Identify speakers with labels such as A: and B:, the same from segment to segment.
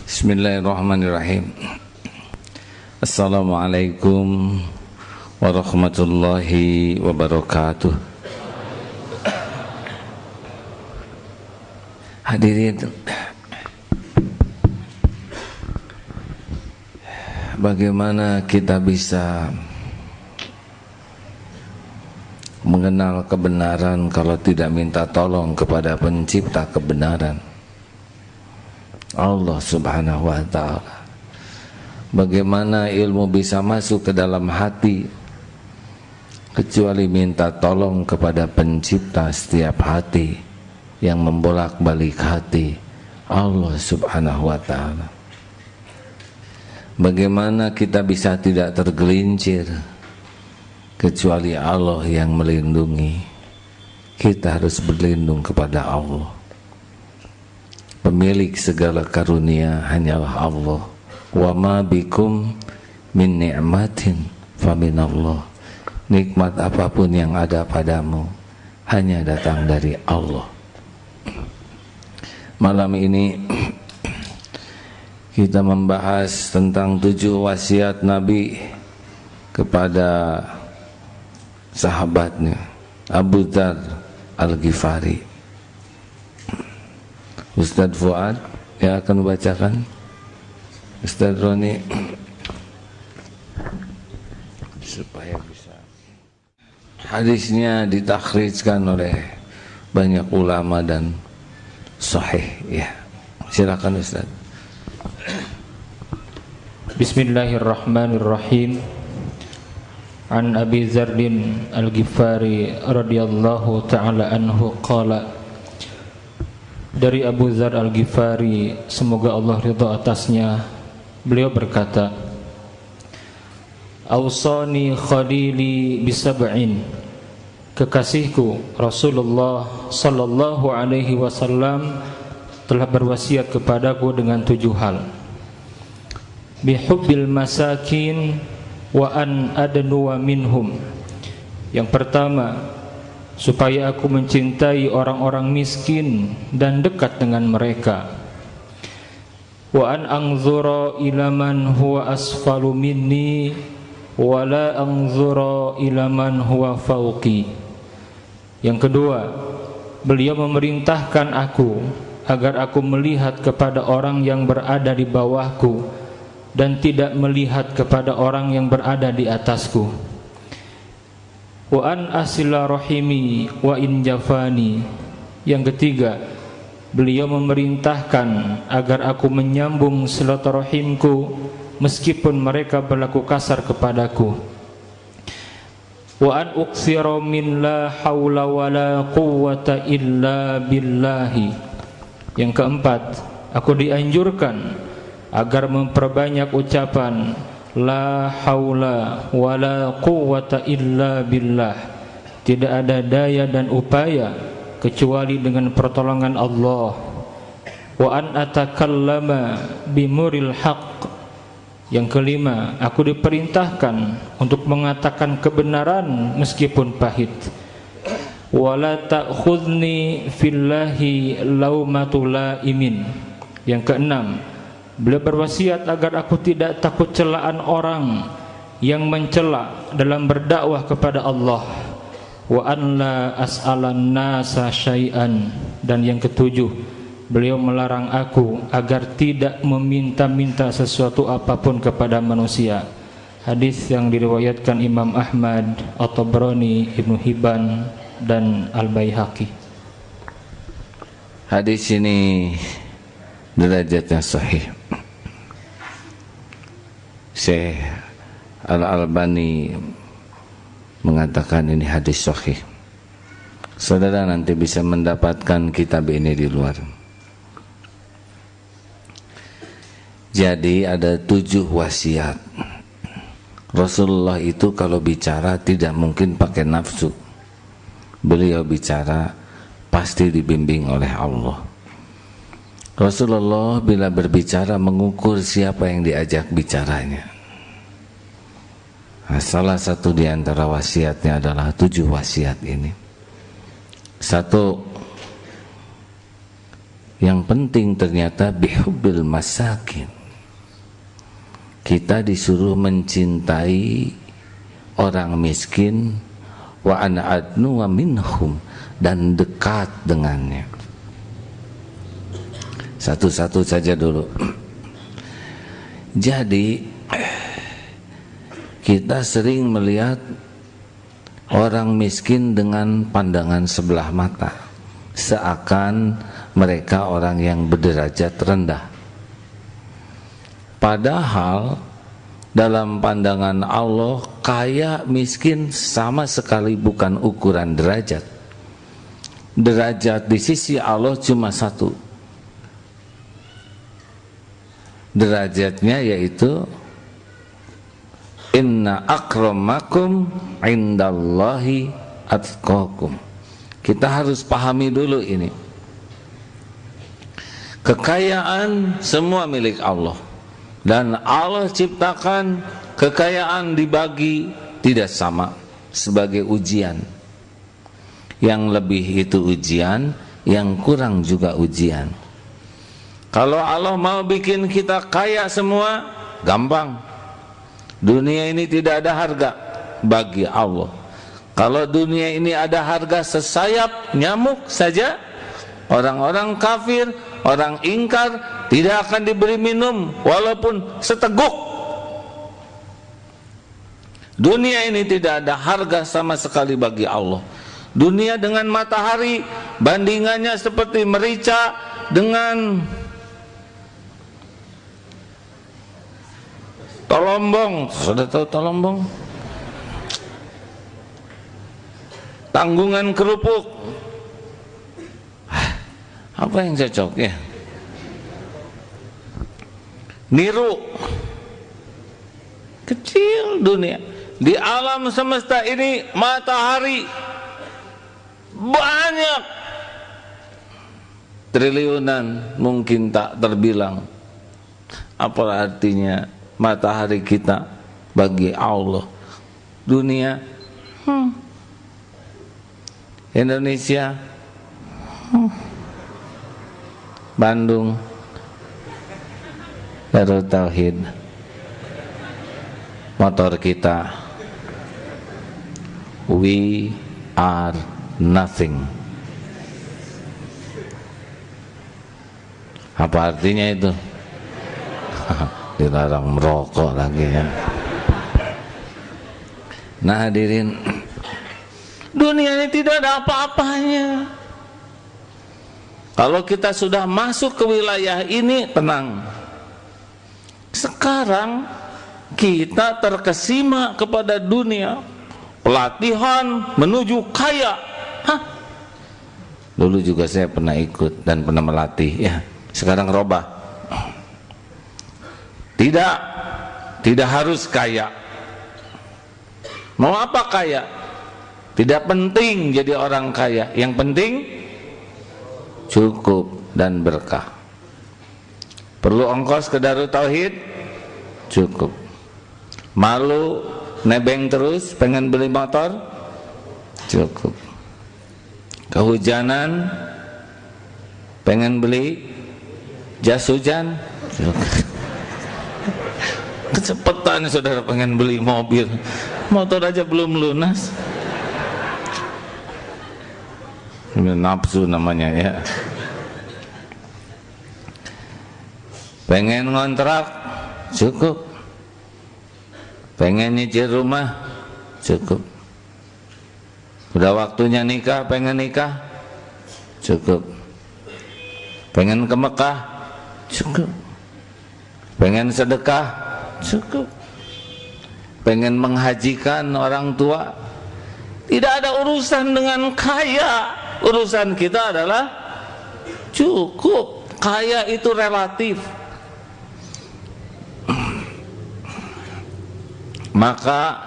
A: Bismillahirrahmanirrahim. Assalamualaikum warahmatullahi wabarakatuh. Hadirin, bagaimana kita bisa mengenal kebenaran kalau tidak minta tolong kepada pencipta kebenaran, Allah subhanahu wa ta'ala? Bagaimana ilmu bisa masuk ke dalam hati kecuali minta tolong kepada pencipta setiap hati yang membolak-balik hati, Allah subhanahu wa ta'ala? Bagaimana kita bisa tidak tergelincir kecuali Allah yang melindungi? Kita harus berlindung kepada Allah. Pemilik segala karunia hanyalah Allah. Wa ma bikum min ni'matin faminallah. Nikmat apapun yang ada padamu hanya datang dari Allah. Malam ini kita membahas tentang 7 wasiat Nabi kepada sahabatnya Abu Dzar Al-Ghifari. Ustaz Fuad yang akan membacakan. Ustaz Roni supaya bisa. Hadisnya ditakhrijkan oleh banyak ulama dan sahih ya. Silakan Ustaz.
B: Bismillahirrahmanirrahim. An Abi Dzar Al-Ghifari radhiyallahu ta'ala anhu qala, dari Abu Dzar Al-Ghifari, semoga Allah ridha atasnya, beliau berkata, Ausani khalili bisab'in, kekasihku Rasulullah sallallahu alaihi wasallam telah berwasiat kepadaku dengan 7 hal. Bihubbil masakin wa an adnuwa minhum. Yang pertama, supaya aku mencintai orang-orang miskin dan dekat dengan mereka. Wa an anzura ila man huwa asfalu minni wa la anzura ila man huwa fauqi. Yang kedua, beliau memerintahkan aku agar aku melihat kepada orang yang berada di bawahku dan tidak melihat kepada orang yang berada di atasku. Wa an asila rahimi wa in jafani. Yang ketiga, beliau memerintahkan agar aku menyambung silaturahimku meskipun mereka berlaku kasar kepadaku. Wa an uksira min la haula wa la quwwata illa billahi. Yang keempat, aku dianjurkan agar memperbanyak ucapan la haula wa la quwwata illa billah. Tidak ada daya dan upaya kecuali dengan pertolongan Allah. Wa an atakallama bimuril haqq. Yang kelima, aku diperintahkan untuk mengatakan kebenaran meskipun pahit. Wa la ta'khudni fillahi laumatu laimin. Yang keenam, beliau berwasiat agar aku tidak takut celaan orang yang mencela dalam berdakwah kepada Allah. Wa an la as'alan nasa syai'an. Dan yang ketujuh, beliau melarang aku agar tidak meminta-minta sesuatu apapun kepada manusia. Hadis yang diriwayatkan Imam Ahmad, At-Tabrani, Ibnu Hibban dan Al-Baihaqi.
A: Hadis ini derajatnya sahih. Syekh Al-Albani mengatakan ini hadis sahih. Saudara nanti bisa mendapatkan kitab ini di luar. Jadi ada 7 wasiat. Rasulullah itu kalau bicara tidak mungkin pakai nafsu. Beliau bicara pasti dibimbing oleh Allah. Rasulullah bila berbicara mengukur siapa yang diajak bicaranya. Nah, salah satu di antara wasiatnya adalah 7 wasiat ini. 1, Yang penting ternyata bihubbil masakin. Kita disuruh mencintai orang miskin, wa ana adnu wa minhum, dan dekat dengannya. Satu-satu saja dulu. Jadi kita sering melihat orang miskin dengan pandangan sebelah mata, seakan mereka orang yang berderajat rendah. Padahal dalam pandangan Allah, kaya miskin sama sekali bukan ukuran derajat. Derajat di sisi Allah cuma satu. Derajatnya yaitu inna akramakum indallahi atqakum. Kita harus pahami dulu ini. Kekayaan semua milik Allah. Dan Allah ciptakan kekayaan dibagi tidak sama sebagai ujian. Yang lebih itu ujian, yang kurang juga ujian. Kalau Allah mau bikin kita kaya semua, gampang. Dunia ini tidak ada harga bagi Allah. Kalau dunia ini ada harga sesayap nyamuk saja, orang-orang kafir, orang ingkar tidak akan diberi minum walaupun seteguk. Dunia ini tidak ada harga sama sekali bagi Allah. Dunia dengan matahari bandingannya seperti merica dengan tolombong. Sudah tahu tolombong? Tanggungan kerupuk. Apa yang cocok ya? Niru. Kecil dunia. Di alam semesta ini matahari banyak, triliunan, mungkin tak terbilang. Apa artinya matahari kita bagi Allah? Dunia, Indonesia, Bandung, Darul Tauhid, motor kita, we are nothing. Apa artinya itu? Dilarang merokok lagi ya. Nah hadirin, dunia ini tidak ada apa-apanya. Kalau kita sudah masuk ke wilayah ini, tenang. Sekarang kita terkesima kepada dunia, pelatihan menuju kaya. Hah? Dulu juga saya pernah ikut dan pernah melatih ya. Sekarang robah. Tidak harus kaya. Mau apa kaya? Tidak penting jadi orang kaya. Yang penting cukup dan berkah. Perlu ongkos ke Darul Tauhid? Cukup. Malu nebeng terus pengen beli motor? Cukup. Kehujanan pengen beli jas hujan? Cukup. Kecepatan saudara pengen beli mobil, motor aja belum lunas. Nafsu namanya ya. Pengen ngontrak? Cukup. Pengen nyicil rumah? Cukup. Udah waktunya nikah, pengen nikah? Cukup. Pengen ke Mekah? Cukup. Pengen sedekah? Cukup. Pengen menghajikan orang tua? Tidak ada urusan dengan kaya. Urusan kita adalah cukup. Kaya itu relatif. Maka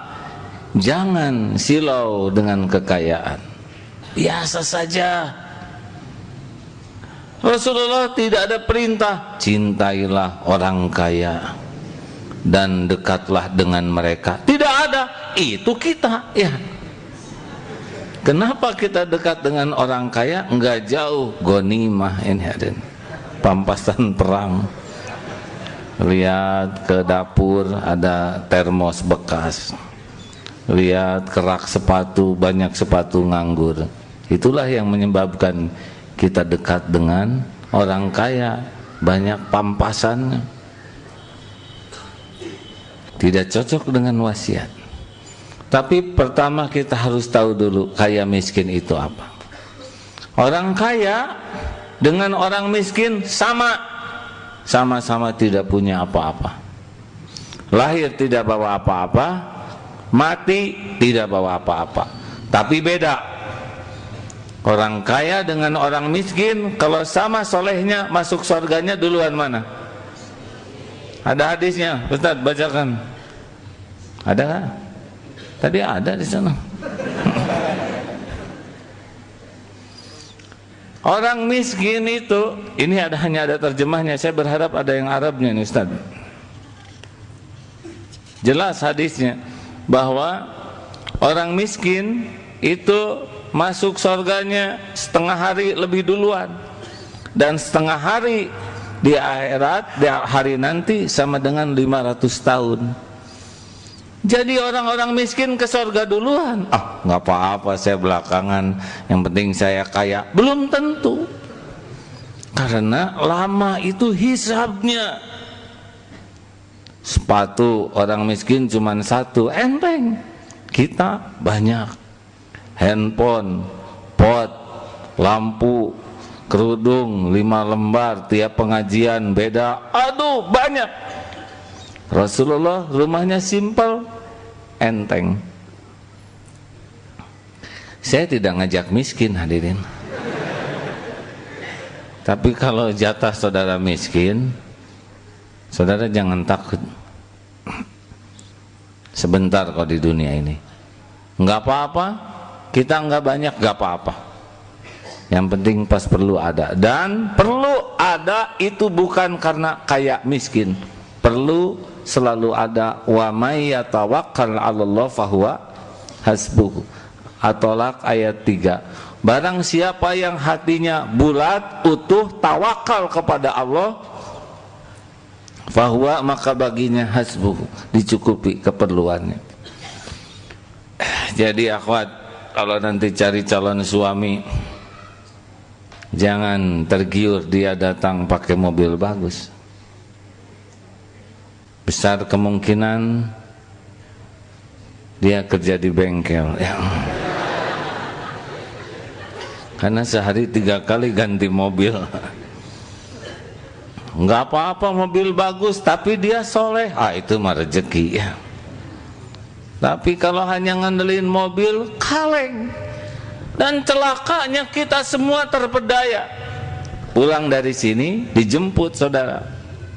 A: jangan silau dengan kekayaan. Biasa saja. Rasulullah tidak ada perintah cintailah orang kaya dan dekatlah dengan mereka. Tidak ada. Itu kita ya. Kenapa kita dekat dengan orang kaya? Enggak jauh. Ghanimah ini hadirin. pampasan perang. Lihat ke dapur ada termos bekas, lihat kerak sepatu, banyak sepatu nganggur. Itulah yang menyebabkan kita dekat dengan orang kaya, banyak pampasannya. Tidak cocok dengan wasiat. Tapi pertama kita harus tahu dulu kaya miskin itu apa. Orang kaya dengan orang miskin sama-sama tidak punya apa-apa. Lahir tidak bawa apa-apa, mati tidak bawa apa-apa. Tapi beda. Orang kaya dengan orang miskin, kalau sama solehnya masuk surganya duluan mana? Ada hadisnya, Ustaz bacakan. Ada kan? Tadi ada di sana. Orang miskin itu, ini hanya ada terjemahnya. Saya berharap ada yang Arabnya nih Ustaz. Jelas hadisnya bahwa orang miskin itu masuk surganya setengah hari lebih duluan, dan setengah hari di akhirat, di hari nanti sama dengan 500 tahun. Jadi orang-orang miskin ke surga duluan. Nggak apa-apa, saya belakangan, yang penting saya kaya. Belum tentu, karena lama itu hisabnya. Sepatu orang miskin cuma satu, enteng. Kita banyak. Handphone, pot, lampu, kerudung 5 lembar, tiap pengajian beda. Aduh, banyak. Rasulullah rumahnya simpel, enteng. Saya tidak ngajak miskin hadirin. Tapi kalau jatah saudara miskin, saudara jangan takut. Sebentar kok di dunia ini. Enggak apa-apa, kita enggak banyak, enggak apa-apa. Yang penting pas perlu ada. Dan perlu ada itu bukan karena kaya miskin. Perlu selalu ada. Wa may yatawakkal 'alallah fahuwa hasbuh. At-Tolak ayat 3. Barang siapa yang hatinya bulat, utuh, tawakal kepada Allah, fahuwa, maka baginya hasbuh, dicukupi keperluannya. Jadi akhwat, kalau nanti cari calon suami, jangan tergiur dia datang pakai mobil bagus. Besar kemungkinan dia kerja di bengkel ya. Karena sehari 3 kali ganti mobil. Enggak apa-apa mobil bagus, tapi dia soleh, itu mah rezeki ya. Tapi kalau hanya ngandelin mobil, kaleng. Dan celakanya kita semua terpedaya. Pulang dari sini dijemput saudara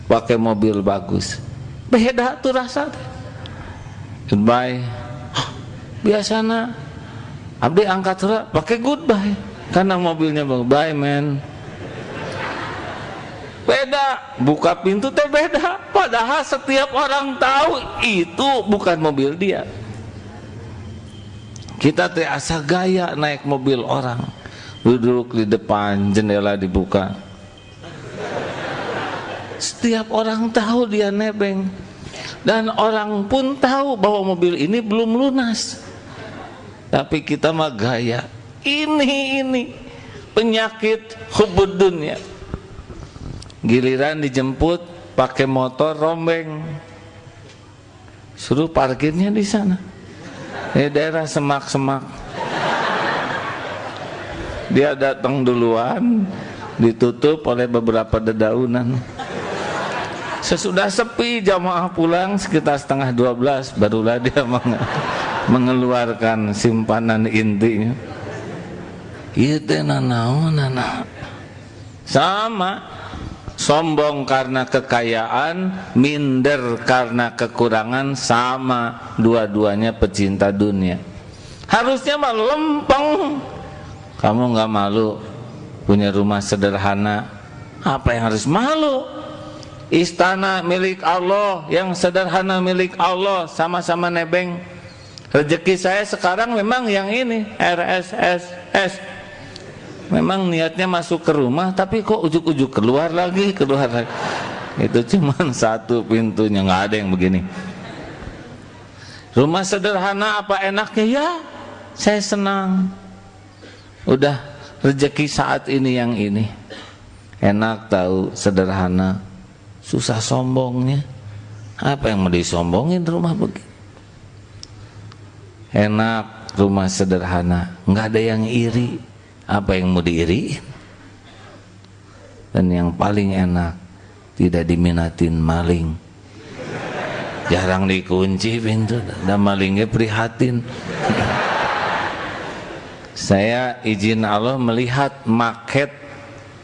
A: pakai mobil bagus, beda tuh rasa. Goodbye. Biasana abdi angkat surat pakai goodbye karena mobilnya bagus. Bye man. Beda, buka pintu teh beda. Padahal setiap orang tahu itu bukan mobil dia. Kita teh asa gaya naik mobil orang, duduk di depan, jendela dibuka. Setiap orang tahu dia nebeng. Dan orang pun tahu bahwa mobil ini belum lunas. Tapi kita mah gaya. Ini penyakit hubbud dunya. Giliran dijemput pakai motor rombeng, suruh parkirnya di sana, di daerah semak-semak. Dia datang duluan, ditutup oleh beberapa dedaunan. Sesudah sepi jamaah pulang sekitar setengah 12, barulah dia mengeluarkan simpanan intinya. Itu nanaon. Sama. Sombong karena kekayaan, minder karena kekurangan, sama, dua-duanya pecinta dunia. Harusnya mah lempeng. Kamu nggak malu punya rumah sederhana? Apa yang harus malu? Istana milik Allah, yang sederhana milik Allah, sama-sama nebeng. Rezeki saya sekarang memang yang ini, RSS. Memang niatnya masuk ke rumah, tapi kok ujuk-ujuk keluar lagi. Itu cuman satu pintunya, nggak ada yang begini. Rumah sederhana apa enaknya? Ya, saya senang. Udah rezeki saat ini yang ini. Enak tahu, sederhana. Susah sombongnya. Apa yang mau disombongin rumah begini? Enak rumah sederhana, nggak ada yang iri. Apa yang mau diiriin? Dan yang paling enak, tidak diminatin maling. Jarang dikunci pintu, dan malingnya prihatin. Saya izin Allah melihat maket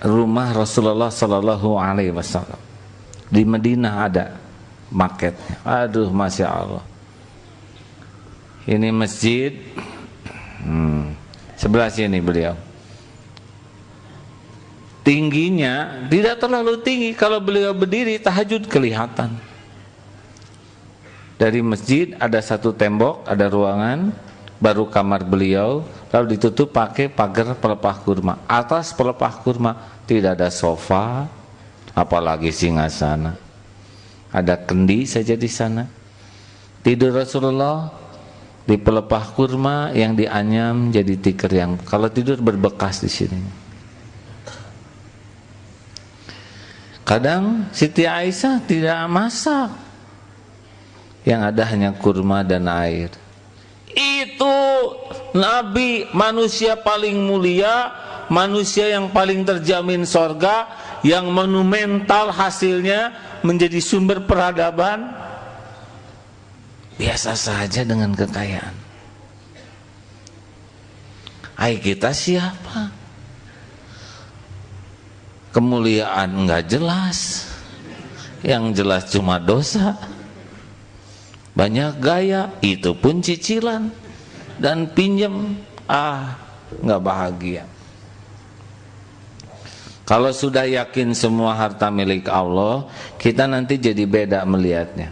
A: rumah Rasulullah Sallallahu Alaihi Wasallam di Madinah, ada maketnya. Aduh, masya Allah. Ini masjid, sebelah sini beliau. Tingginya tidak terlalu tinggi, kalau beliau berdiri tahajud kelihatan. Dari masjid ada satu tembok, ada ruangan, baru kamar beliau, lalu ditutup pakai pagar pelepah kurma. Atas pelepah kurma tidak ada sofa, apalagi singgasana. Ada kendi saja di sana. Tidur Rasulullah di pelepah kurma yang dianyam jadi tikar, yang kalau tidur berbekas di sini. Kadang Siti Aisyah tidak masak, yang ada hanya kurma dan air. Itu Nabi, manusia paling mulia, manusia yang paling terjamin sorga, yang monumental hasilnya menjadi sumber peradaban, biasa saja dengan kekayaan. Hai, kita siapa? Kemuliaan enggak jelas, yang jelas cuma dosa. Banyak gaya, itu pun cicilan dan pinjam, enggak bahagia. Kalau sudah yakin semua harta milik Allah, kita nanti jadi beda melihatnya.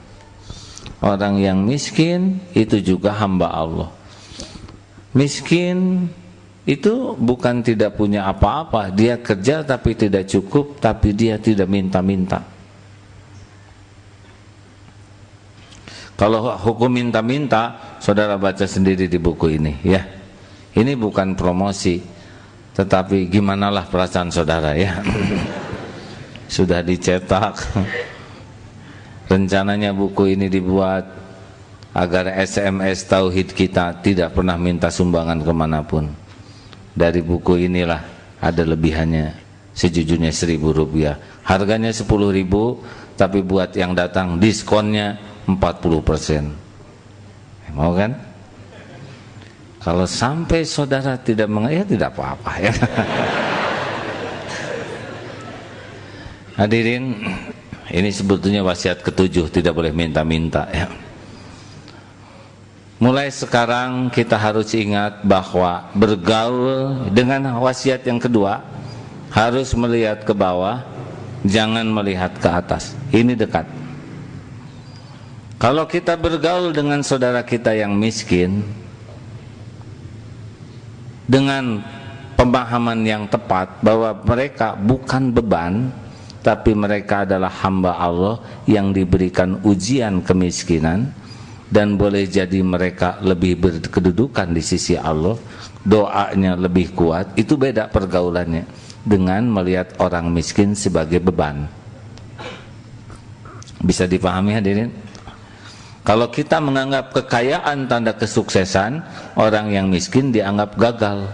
A: Orang yang miskin itu juga hamba Allah. Miskin itu bukan tidak punya apa-apa, dia kerja tapi tidak cukup, tapi dia tidak minta-minta. Kalau hukum minta-minta, saudara baca sendiri di buku ini, ya. Ini bukan promosi, tetapi gimanalah perasaan saudara, ya. Sudah dicetak. Rencananya buku ini dibuat agar SMS Tauhid kita tidak pernah minta sumbangan kemanapun. Dari buku inilah ada lebihannya, sejujurnya Rp1.000. Harganya Rp10.000, tapi buat yang datang diskonnya 40%. Mau kan? Kalau sampai saudara tidak ya tidak apa-apa, ya. Hadirin, ini sebetulnya wasiat ke-7, tidak boleh minta-minta, ya. Mulai sekarang kita harus ingat bahwa bergaul, dengan wasiat yang kedua, harus melihat ke bawah, jangan melihat ke atas. Ini dekat. Kalau kita bergaul dengan saudara kita yang miskin, dengan pemahaman yang tepat bahwa mereka bukan beban, tapi mereka adalah hamba Allah yang diberikan ujian kemiskinan, dan boleh jadi mereka lebih berkedudukan di sisi Allah, doanya lebih kuat. Itu beda pergaulannya dengan melihat orang miskin sebagai beban. Bisa dipahami, hadirin? Kalau kita menganggap kekayaan tanda kesuksesan, orang yang miskin dianggap gagal.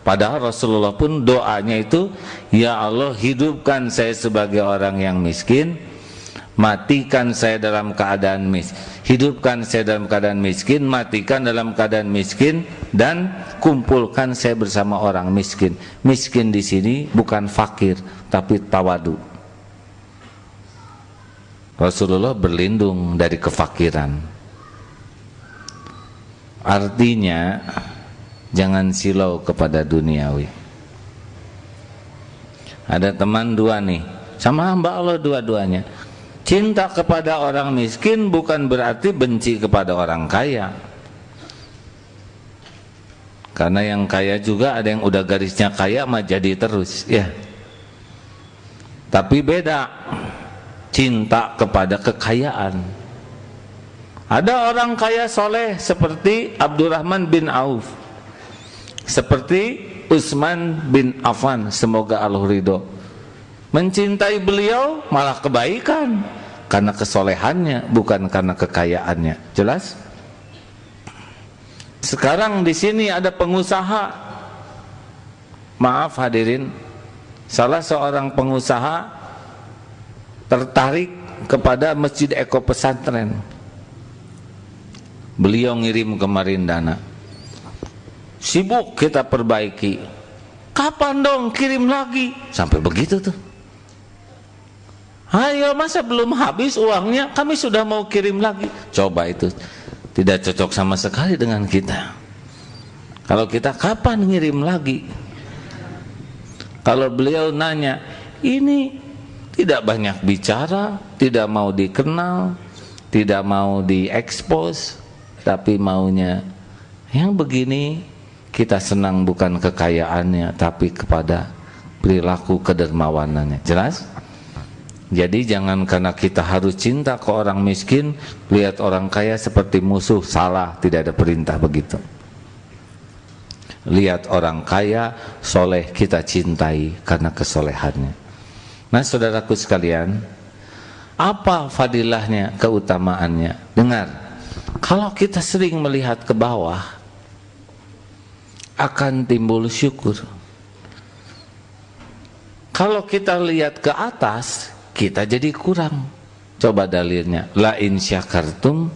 A: Padahal Rasulullah pun doanya itu, ya Allah, hidupkan saya sebagai orang yang miskin, matikan saya dalam keadaan miskin. Hidupkan saya dalam keadaan miskin, matikan dalam keadaan miskin, dan kumpulkan saya bersama orang miskin. Miskin di sini bukan fakir, tapi tawadu. Rasulullah berlindung dari kefakiran. Artinya jangan silau kepada duniawi. Ada teman dua nih, sama hamba Allah dua-duanya. Cinta kepada orang miskin bukan berarti benci kepada orang kaya. Karena yang kaya juga ada yang udah garisnya kaya mah jadi terus, ya. Tapi beda cinta kepada kekayaan. Ada orang kaya soleh seperti Abdurrahman bin Auf, seperti Utsman bin Affan, semoga Allah ridho. Mencintai beliau malah kebaikan karena kesolehannya, bukan karena kekayaannya. Jelas? Sekarang di sini ada pengusaha. Maaf hadirin, salah seorang pengusaha tertarik kepada Masjid Eko Pesantren. Beliau ngirim kemarin dana. Sibuk kita perbaiki. Kapan dong kirim lagi? Sampai begitu tuh. Ayo, masa belum habis uangnya kami sudah mau kirim lagi. Coba itu tidak cocok sama sekali dengan kita. Kalau kita kapan ngirim lagi? Kalau beliau nanya, ini tidak banyak bicara, tidak mau dikenal, tidak mau diekspos, tapi maunya yang begini. Kita senang bukan kekayaannya, tapi kepada perilaku kedermawanannya. Jelas? Jadi jangan karena kita harus cinta ke orang miskin, lihat orang kaya seperti musuh. Salah, tidak ada perintah begitu. Lihat orang kaya soleh, kita cintai karena kesolehannya. Nah saudaraku sekalian, apa fadilahnya, keutamaannya? Dengar, kalau kita sering melihat ke bawah, akan timbul syukur. Kalau kita lihat ke atas, kita jadi kurang. Coba dalilnya, la in syakartum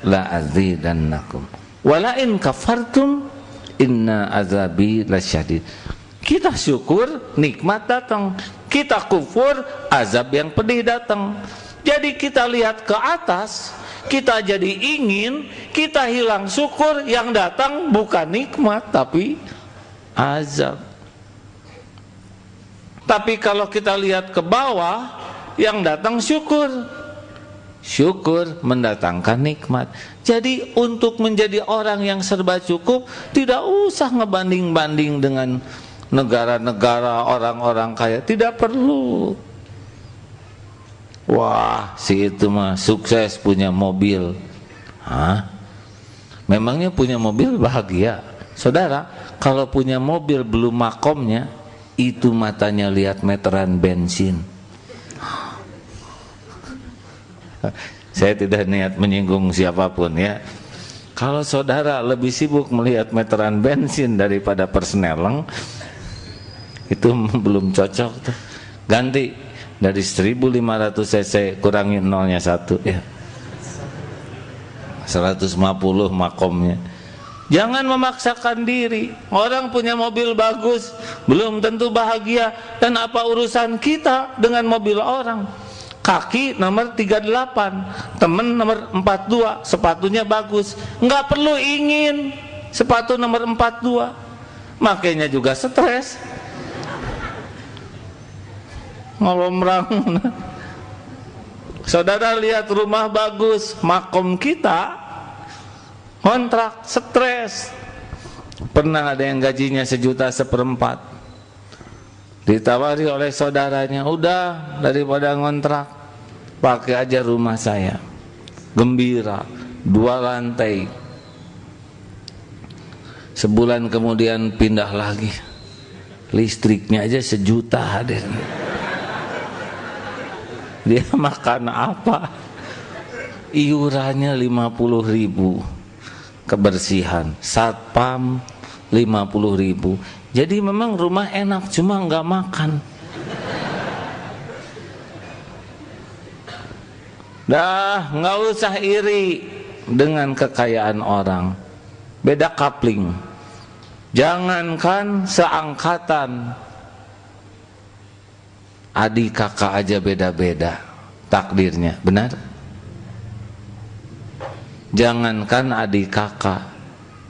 A: la azidannakum wa la in kafartum inna azabi lasyadid. Kita syukur, nikmat datang. Kita kufur, azab yang pedih datang. Jadi kita lihat ke atas, kita jadi ingin, kita hilang syukur, yang datang bukan nikmat tapi azab. Tapi kalau kita lihat ke bawah, yang datang syukur. Syukur mendatangkan nikmat. Jadi untuk menjadi orang yang serba cukup, tidak usah ngebanding-banding dengan negara-negara orang-orang kaya, tidak perlu. Wah, si itu mah sukses punya mobil. Hah? Memangnya punya mobil bahagia? Saudara, kalau punya mobil belum makomnya, itu matanya lihat meteran bensin. Saya tidak niat menyinggung siapapun ya. Kalau saudara lebih sibuk melihat meteran bensin daripada persneleng, itu belum cocok tuh. Ganti dari 1500 cc kurangi nolnya 1 ya, 150 makomnya. Jangan memaksakan diri. Orang punya mobil bagus belum tentu bahagia. Dan apa urusan kita dengan mobil orang? Kaki nomor 38, temen nomor 42, sepatunya bagus, nggak perlu ingin sepatu nomor 42, makanya juga stres. Ngolomrang. Saudara lihat rumah bagus, makom kita kontrak, stres. Pernah ada yang gajinya 1,4 juta, ditawari oleh saudaranya, udah daripada ngontrak, pakai aja rumah saya, gembira, 2 lantai. Sebulan kemudian pindah lagi, listriknya aja 1 juta hadir. Dia makan apa? Iurannya 50.000, kebersihan, satpam 50.000. Jadi memang rumah enak, cuma nggak makan. Dah, nggak usah iri dengan kekayaan orang. Beda kapling. Jangankan seangkatan, adik kakak aja beda-beda takdirnya, benar? Jangankan adik kakak,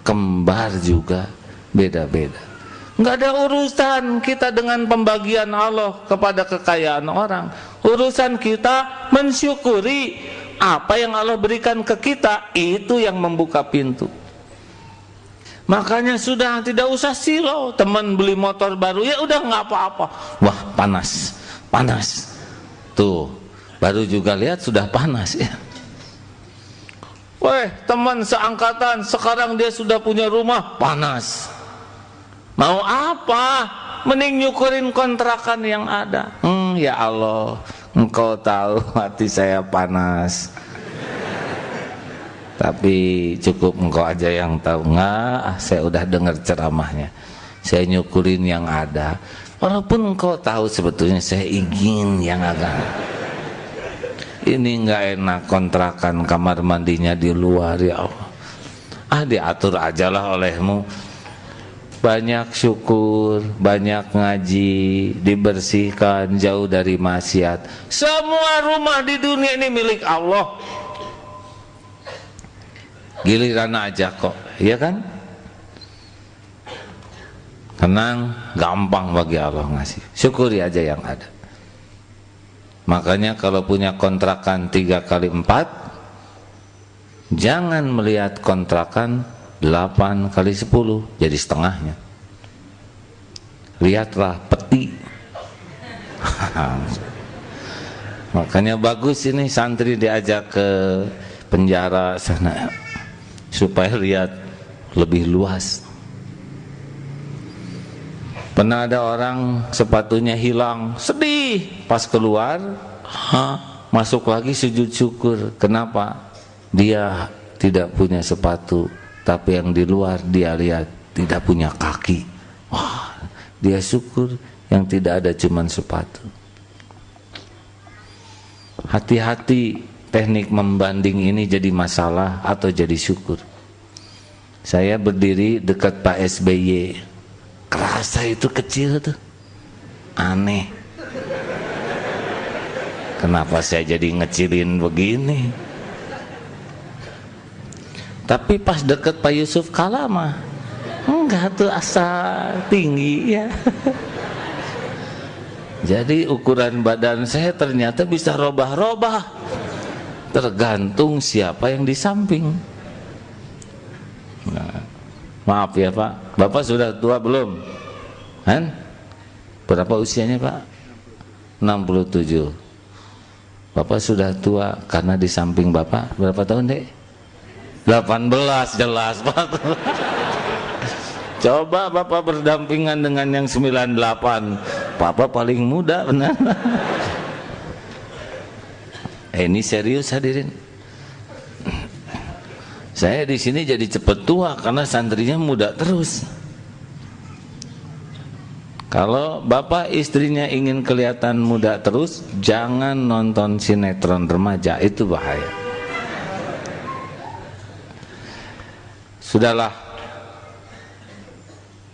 A: kembar juga beda-beda. Nggak ada urusan kita dengan pembagian Allah kepada kekayaan orang. Urusan kita mensyukuri apa yang Allah berikan ke kita, itu yang membuka pintu. Makanya sudah tidak usah silau. Teman beli motor baru, ya udah nggak apa-apa. Wah, panas, panas. Tuh, baru juga lihat sudah panas ya. Weh, teman seangkatan sekarang dia sudah punya rumah, panas. Mau apa? Mending nyukurin kontrakan yang ada. Ya Allah, Engkau tahu hati saya panas. Tapi cukup Engkau aja yang tahu. Enggak, saya udah dengar ceramahnya. Saya nyukurin yang ada. Walaupun Engkau tahu sebetulnya saya ingin yang agak. Ini enggak enak kontrakan kamar mandinya di luar, ya Allah. Diatur ajalah olehmu. Banyak syukur, banyak ngaji, dibersihkan, jauh dari maksiat. Semua rumah di dunia ini milik Allah. Giliran aja kok, iya kan? Tenang, gampang bagi Allah ngasih. Syukuri aja yang ada. Makanya kalau punya kontrakan 3x4, jangan melihat kontrakan 8x10 jadi setengahnya. Lihatlah peti. Makanya bagus ini santri diajak ke penjara sana supaya lihat lebih luas. Pernah ada orang sepatunya hilang, sedih, pas keluar masuk lagi sujud syukur. Kenapa? Dia tidak punya sepatu, tapi yang di luar dia lihat tidak punya kaki. Wah, dia syukur yang tidak ada cuman sepatu. Hati-hati teknik membanding ini jadi masalah atau jadi syukur. Saya berdiri dekat Pak SBY, kerasa itu kecil tuh, aneh. Kenapa saya jadi ngecilin begini? Tapi pas deket Pak Yusuf Kala mah enggak tuh, asa tinggi ya. Jadi ukuran badan saya ternyata bisa robah-robah, tergantung siapa yang di samping. Nah, maaf ya Pak, Bapak sudah tua belum? Kan? Berapa usianya Pak? 67. Bapak sudah tua karena di samping Bapak berapa tahun dek? 18, jelas Pak. Coba Bapak berdampingan dengan yang 98, Bapak paling muda benar. Ini serius hadirin. Saya di sini jadi cepet tua karena santrinya muda terus. Kalau Bapak istrinya ingin kelihatan muda terus, jangan nonton sinetron remaja, itu bahaya. Sudahlah,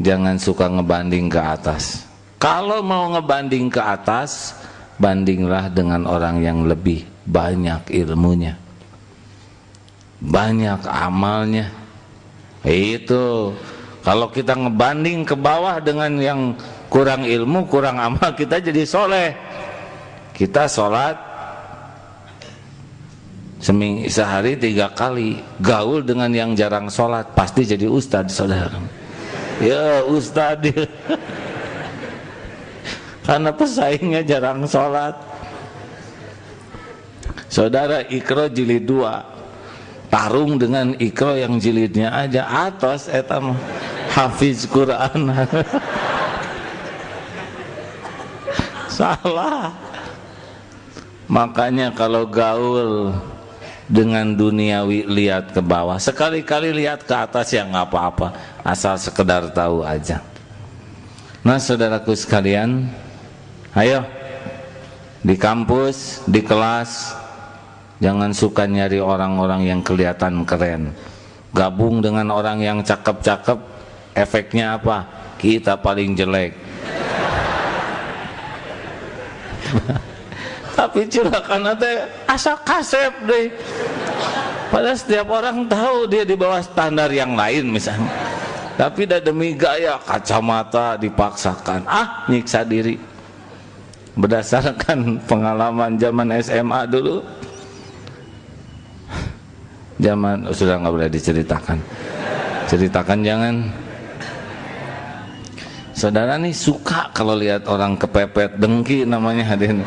A: jangan suka ngebanding ke atas. Kalau mau ngebanding ke atas, bandinglah dengan orang yang lebih banyak ilmunya, banyak amalnya. Itu kalau kita ngebanding ke bawah dengan yang kurang ilmu, kurang amal, kita jadi soleh. Kita sholat sehari 3 kali, gaul dengan yang jarang sholat, pasti jadi ustadz saudara. Ya ustadz. Karena pesaingnya jarang sholat. Saudara, Iqra jilid 2, tarung dengan Iqra yang jilidnya aja atas, etam hafiz Quran. Salah. Makanya kalau gaul dengan duniawi, lihat ke bawah. Sekali-kali lihat ke atas ya nggak apa-apa, asal sekedar tahu aja. Nah saudaraku sekalian, ayo di kampus, di kelas, jangan suka nyari orang-orang yang kelihatan keren. Gabung dengan orang yang cakep-cakep, efeknya apa? Kita paling jelek. Tapi curakan teh asa kasep deh. Padahal setiap orang tahu dia di bawah standar yang lain misalnya. Tapi dah demi gaya, kacamata dipaksakan. Nyiksa diri. Berdasarkan pengalaman zaman SMA dulu. Zaman sudah nggak boleh diceritakan. Ceritakan jangan. Saudara nih suka kalau lihat orang kepepet, dengki namanya hadirin.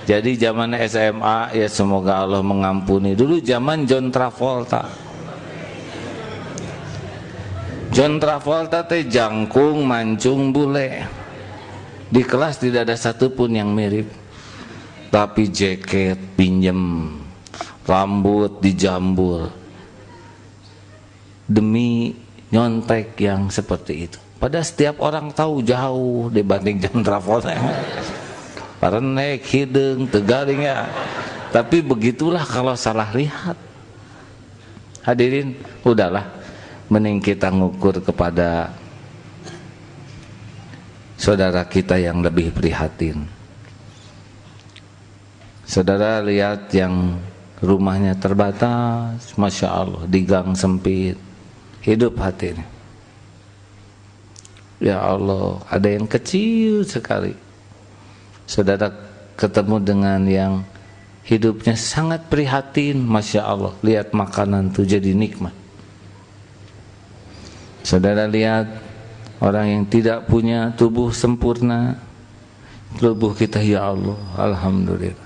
A: Jadi zaman SMA ya semoga Allah mengampuni. Dulu zaman John Travolta. John Travolta teh jangkung, mancung, bule. Di kelas tidak ada satupun yang mirip. Tapi jaket pinjem, rambut dijambul demi nyontek yang seperti itu. Padahal setiap orang tahu jauh dibanding John Travolta. Para naik hidung tegaring ya. Tapi begitulah kalau salah lihat. Hadirin, udahlah, mending kita ngukur kepada saudara kita yang lebih prihatin. Saudara lihat yang rumahnya terbatas, Masya Allah, di gang sempit, hidup hatinya. Ya Allah, ada yang kecil sekali. Saudara ketemu dengan yang hidupnya sangat prihatin, Masya Allah, lihat makanan itu jadi nikmat. Saudara lihat orang yang tidak punya tubuh sempurna, tubuh kita, ya Allah, Alhamdulillah.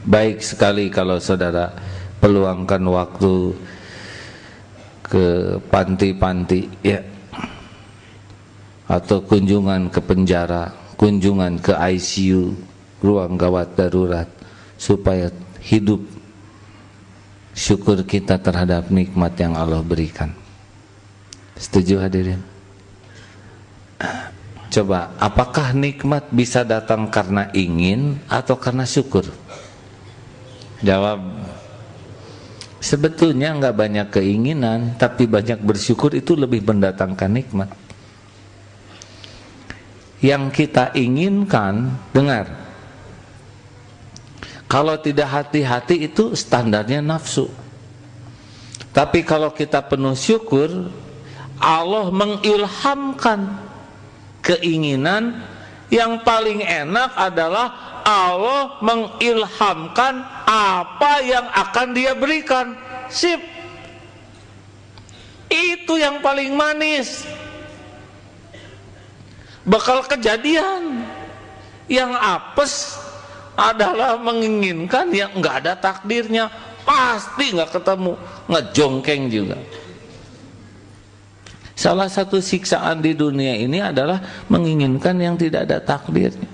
A: Baik sekali kalau saudara peluangkan waktu ke panti-panti ya, atau kunjungan ke penjara, kunjungan ke ICU, ruang gawat darurat, supaya hidup syukur kita terhadap nikmat yang Allah berikan. Setuju hadirin? Coba, apakah nikmat bisa datang karena ingin atau karena syukur? Jawab. Sebetulnya enggak banyak keinginan, tapi banyak bersyukur itu lebih mendatangkan nikmat. Yang kita inginkan, dengar, kalau tidak hati-hati itu standarnya nafsu. Tapi kalau kita penuh syukur, Allah mengilhamkan keinginan. Yang paling enak adalah Allah mengilhamkan apa yang akan Dia berikan. Sip. Itu yang paling manis. Bakal kejadian. Yang apes adalah menginginkan yang enggak ada takdirnya, pasti enggak ketemu, ngejongkeng juga. Salah satu siksaan di dunia ini adalah menginginkan yang tidak ada takdirnya.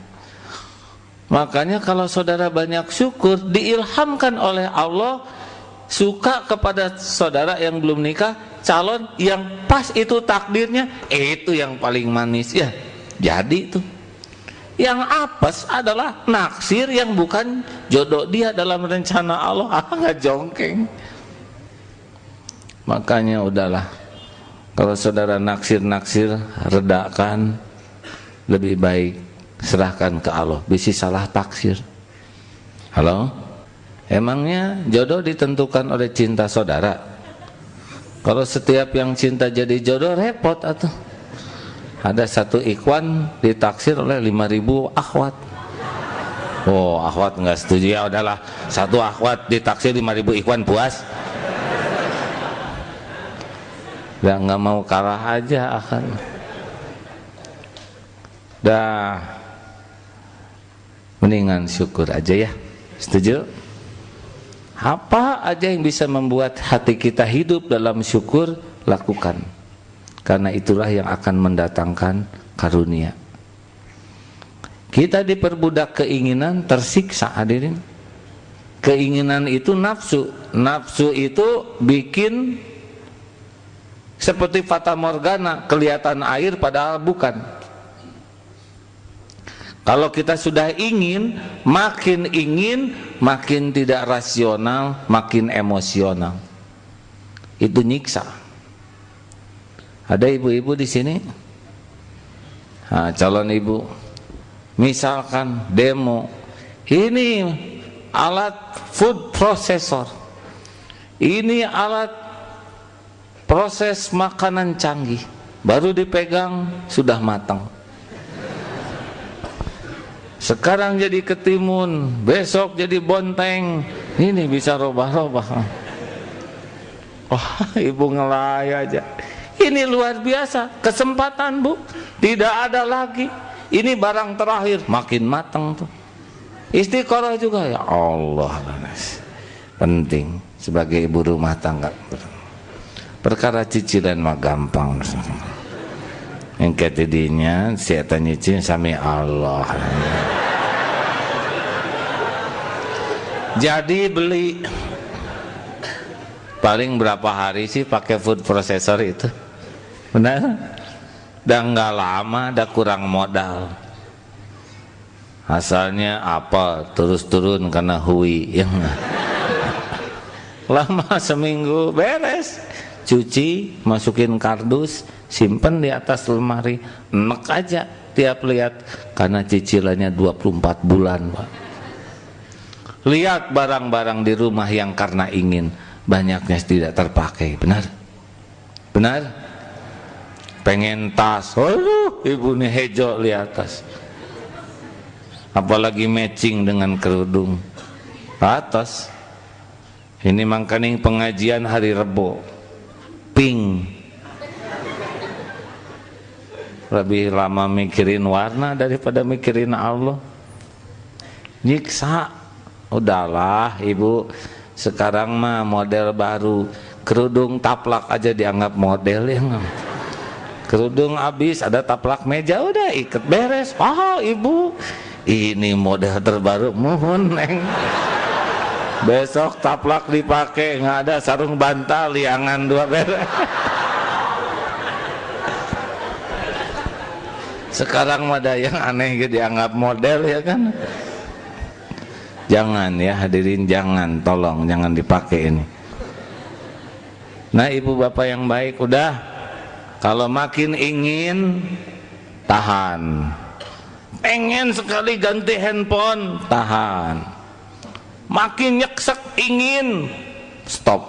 A: Makanya kalau saudara banyak syukur, diilhamkan oleh Allah, suka kepada saudara yang belum nikah, calon yang pas itu takdirnya, itu yang paling manis ya. Jadi itu. Yang apes adalah naksir yang bukan jodoh dia dalam rencana Allah, nggak jongkeng. Makanya udahlah, kalau saudara naksir-naksir, redakan, lebih baik serahkan ke Allah. Bisa salah taksir. Halo? Emangnya jodoh ditentukan oleh cinta saudara? Kalau setiap yang cinta jadi jodoh, repot atuh. Ada satu ikhwan ditaksir oleh 5.000 akhwat. Oh, akhwat nggak setuju, ya udahlah, satu akhwat ditaksir 5.000 ikhwan, puas? Dah nggak mau kalah aja akan. Dah, mendingan syukur aja ya. Setuju? Apa aja yang bisa membuat hati kita hidup dalam syukur, lakukan. Karena itulah yang akan mendatangkan karunia. Kita diperbudak keinginan, tersiksa hadirin. Keinginan itu nafsu. Nafsu itu bikin seperti fata morgana, kelihatan air padahal bukan. Kalau kita sudah ingin, makin tidak rasional, makin emosional. Itu nyiksa. Ada ibu-ibu di sini? Nah, calon ibu, misalkan demo, ini alat food processor, ini alat proses makanan canggih, baru dipegang sudah matang. Sekarang jadi ketimun, besok jadi bonteng, ini bisa robah-robah. Wah, ibu ngelaya aja. Ini luar biasa, kesempatan Bu, tidak ada lagi. Ini barang terakhir, makin matang tuh. Istiqoroh juga, ya Allah, penting sebagai ibu rumah tangga. Perkara cicilan mah gampang. Yang ketidinya saya nyicil sami Allah. Jadi beli paling berapa hari sih pakai food processor itu? Benar? Dan nggak lama, ada kurang modal. Asalnya apa? Terus turun karena hui. Yang lama seminggu beres. Cuci, masukin kardus, simpen di atas lemari, enek aja tiap lihat karena cicilannya 24 bulan, Pak. Lihat barang-barang di rumah yang karena ingin banyaknya tidak terpakai, benar? Benar? Pengen tas, aduh, ibu nih hejo lihat tas. Apalagi matching dengan kerudung. Atas. Ini mangkaning pengajian hari Rebo. Pink. Lebih lama mikirin warna daripada mikirin Allah. Nyiksa. Udahlah ibu, sekarang mah model baru, kerudung taplak aja dianggap model ya. Kerudung habis ada taplak meja, udah ikat beres. Oh ibu, ini model terbaru, mohon neng. Besok taplak dipakai, nggak ada sarung bantal, liangan 2 beres. Sekarang ada yang aneh gitu dianggap model ya kan. Jangan ya hadirin, jangan, tolong jangan dipakai ini. Nah ibu bapak yang baik, udah, kalau makin ingin tahan. Pengen sekali ganti handphone, tahan. Makin nyeksek ingin, stop.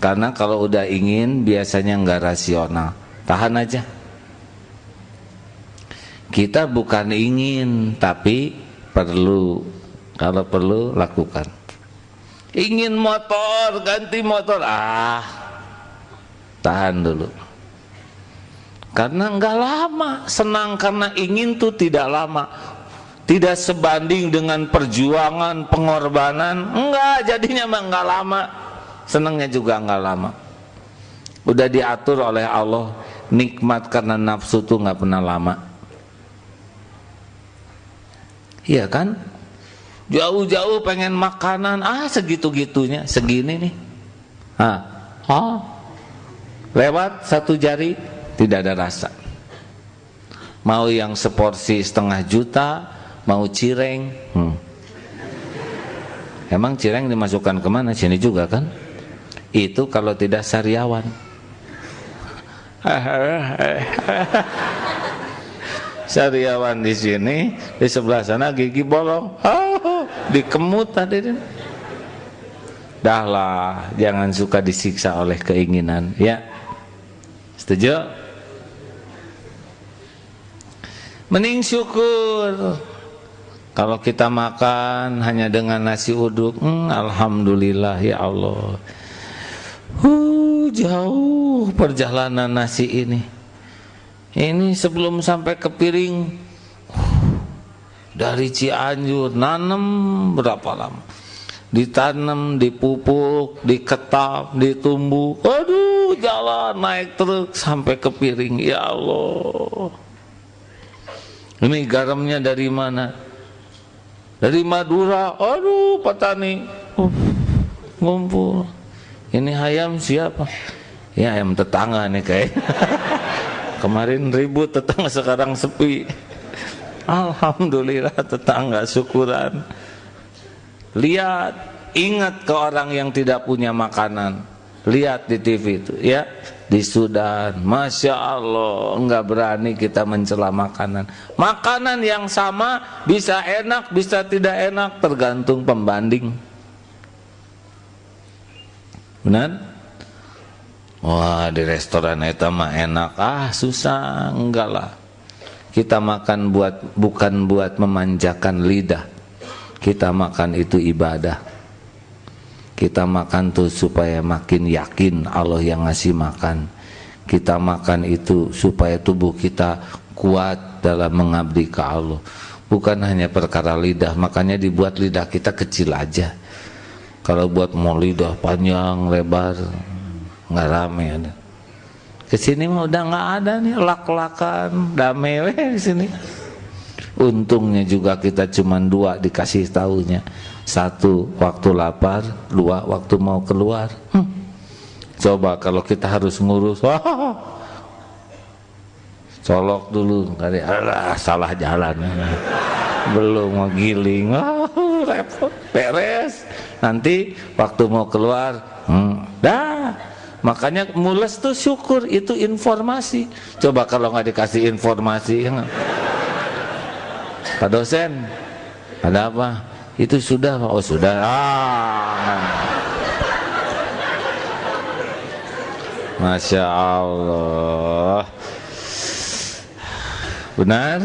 A: Karena kalau udah ingin biasanya nggak rasional. Tahan aja. Kita bukan ingin, tapi perlu. Kalau perlu lakukan. Ingin motor, ganti motor, tahan dulu. Karena nggak lama. Senang karena ingin tuh tidak lama. Tidak sebanding dengan perjuangan, pengorbanan. Enggak, jadinya mah nggak lama. Senangnya juga nggak lama. Udah diatur oleh Allah. Nikmat karena nafsu tuh nggak pernah lama. Iya kan? Jauh-jauh pengen makanan, segitu-gitunya, segini nih. Lewat 1 jari tidak ada rasa. Mau yang seporsi 1,5 juta, mau cireng. Emang cireng dimasukkan kemana? Sini juga kan? Itu kalau tidak sariawan. Sariawan di sini, di sebelah sana gigi bolong. Dikemut tadi. Dahlah, jangan suka disiksa oleh keinginan, ya. Setuju? Mending syukur. Kalau kita makan hanya dengan nasi uduk, alhamdulillah ya Allah. Jauh perjalanan nasi ini. Ini sebelum sampai ke piring, dari Cianjur, nanam berapa lama? Ditanam, dipupuk, diketap, ditumbuk. Aduh, jalan naik truk sampai ke piring. Ya Allah. Ini garamnya dari mana? Dari Madura. Aduh, petani ngumpul. Ini ayam siapa? Ya ayam tetangga nih kayak. Kemarin ribut tetangga, sekarang sepi. Alhamdulillah tetangga, syukuran. Lihat, ingat ke orang yang tidak punya makanan. Lihat di TV itu ya, di Sudan, Masya Allah, enggak berani kita mencela makanan. Makanan yang sama bisa enak, bisa tidak enak, tergantung pembanding. Benar? Wah, di restoran itu mah enak, susah. Enggak lah. Kita makan bukan buat memanjakan lidah. Kita makan itu ibadah. Kita makan tuh supaya makin yakin Allah yang ngasih makan. Kita makan itu supaya tubuh kita kuat dalam mengabdi ke Allah. Bukan hanya perkara lidah, makanya dibuat lidah kita kecil aja. Kalau buat mau lidah panjang, lebar, nggak rame ada. Kesini mah udah nggak ada nih, lak-lakan, damai di sini. Untungnya juga kita cuma 2 dikasih tahunya. 1 waktu lapar, 2 waktu mau keluar. Coba kalau kita harus ngurus, colok dulu, salah jalan, belum mau giling, repot, beres. Nanti waktu mau keluar, dah. Makanya mules tuh syukur, itu informasi. Coba kalau nggak dikasih informasi, Pak dosen, ada apa? Itu sudah, oh sudah. Masya Allah. Benar?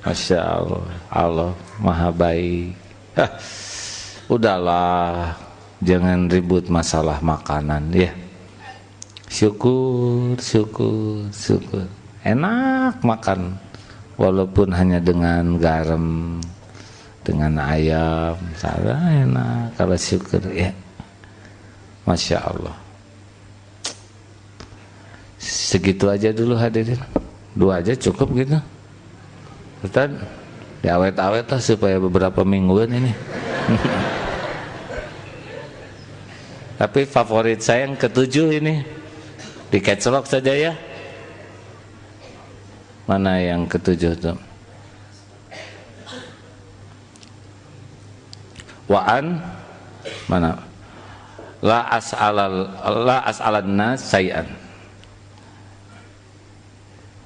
A: Masya Allah. Allah Maha baik. Udahlah, jangan ribut masalah makanan ya. Syukur, syukur, syukur. Enak makan, walaupun hanya dengan garam, dengan ayam, salah enak kalau syukur ya. Masya Allah. Segitu aja dulu hadirin, 2 aja cukup gitu. Ustaz, diawet-awet lah supaya beberapa mingguan ini. Tapi favorit saya yang ke-7 ini, dikecelok saja ya. Mana yang ke-7 tuh? Wa'an mana? La as'alan nas say'an.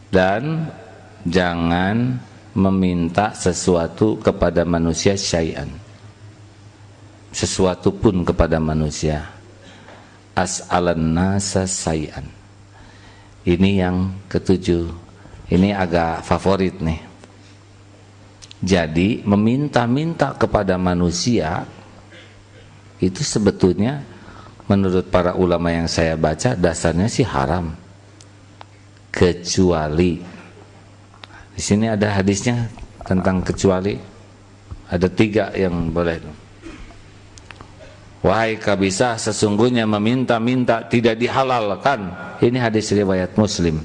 A: Dan jangan meminta sesuatu kepada manusia syai'an. Sesuatu pun kepada manusia. As'alan nasa say'an. Ini yang ke-7. Ini agak favorit nih. Jadi meminta-minta kepada manusia itu sebetulnya menurut para ulama yang saya baca dasarnya sih haram. Kecuali di sini ada hadisnya tentang kecuali. Ada 3 yang boleh. Wahai kabisah, sesungguhnya meminta-minta tidak dihalalkan. Ini hadis riwayat Muslim.